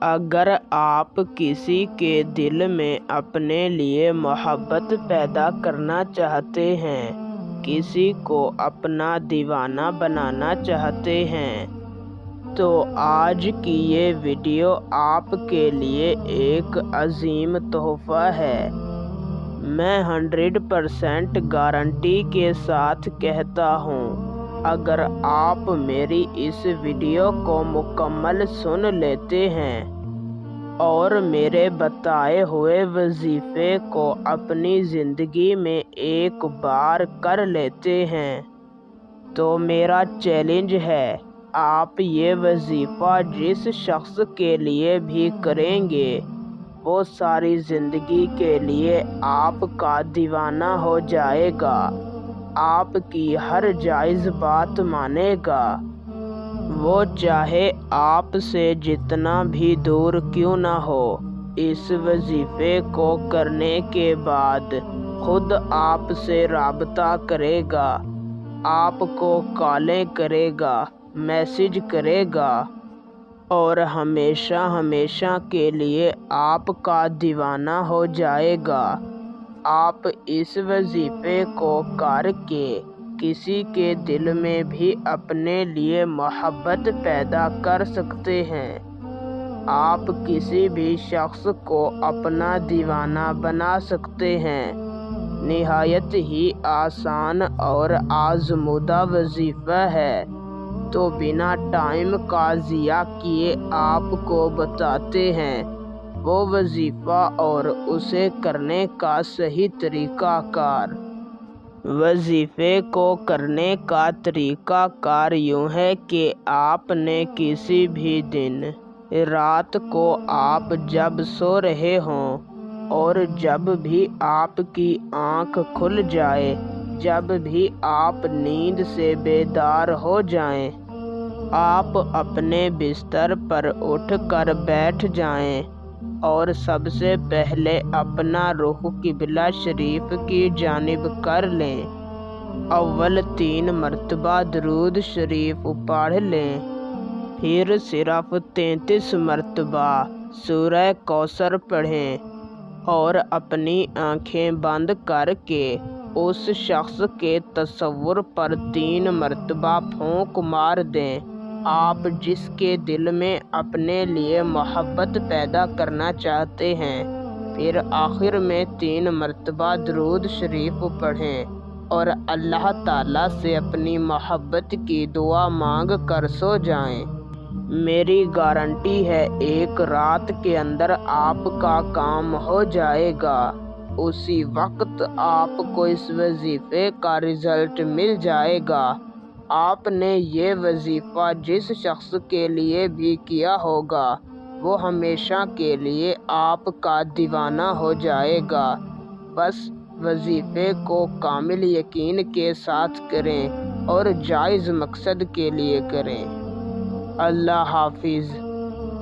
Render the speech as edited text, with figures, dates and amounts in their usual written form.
اگر آپ کسی کے دل میں اپنے لیے محبت پیدا کرنا چاہتے ہیں، کسی کو اپنا دیوانہ بنانا چاہتے ہیں، تو آج کی یہ ویڈیو آپ کے لیے ایک عظیم تحفہ ہے۔ میں 100% گارنٹی کے ساتھ کہتا ہوں، اگر آپ میری اس ویڈیو کو مکمل سن لیتے ہیں اور میرے بتائے ہوئے وظیفے کو اپنی زندگی میں ایک بار کر لیتے ہیں، تو میرا چیلنج ہے، آپ یہ وظیفہ جس شخص کے لیے بھی کریں گے، وہ ساری زندگی کے لیے آپ کا دیوانہ ہو جائے گا، آپ کی ہر جائز بات مانے گا، وہ چاہے آپ سے جتنا بھی دور کیوں نہ ہو۔ اس وظیفے کو کرنے کے بعد خود آپ سے رابطہ کرے گا، آپ کو کالیں کرے گا، میسج کرے گا، اور ہمیشہ ہمیشہ کے لیے آپ کا دیوانہ ہو جائے گا۔ آپ اس وظیفے کو کر کے کسی کے دل میں بھی اپنے لیے محبت پیدا کر سکتے ہیں۔ آپ کسی بھی شخص کو اپنا دیوانہ بنا سکتے ہیں۔ نہایت ہی آسان اور آزمودہ وظیفہ ہے، تو بنا ٹائم کا ضیاع کیے آپ کو بتاتے ہیں وہ وظیفہ اور اسے کرنے کا صحیح طریقہ کار۔ وظیفے کو کرنے کا طریقہ کار یوں ہے کہ آپ نے کسی بھی دن رات کو آپ جب سو رہے ہوں اور جب بھی آپ کی آنکھ کھل جائے، جب بھی آپ نیند سے بیدار ہو جائیں، آپ اپنے بستر پر اٹھ کر بیٹھ جائیں اور سب سے پہلے اپنا رخ قبلہ شریف کی جانب کر لیں۔ اول 3 مرتبہ درود شریف پڑھ لیں، پھر صرف 33 مرتبہ سورہ کوثر پڑھیں اور اپنی آنکھیں بند کر کے اس شخص کے تصور پر 3 مرتبہ پھونک مار دیں، آپ جس کے دل میں اپنے لیے محبت پیدا کرنا چاہتے ہیں۔ پھر آخر میں 3 مرتبہ درود شریف پڑھیں اور اللہ تعالیٰ سے اپنی محبت کی دعا مانگ کر سو جائیں۔ میری گارنٹی ہے، ایک رات کے اندر آپ کا کام ہو جائے گا، اسی وقت آپ کو اس وظیفے کا رزلٹ مل جائے گا۔ آپ نے یہ وظیفہ جس شخص کے لیے بھی کیا ہوگا، وہ ہمیشہ کے لیے آپ کا دیوانہ ہو جائے گا۔ بس وظیفے کو کامل یقین کے ساتھ کریں اور جائز مقصد کے لیے کریں۔ اللہ حافظ۔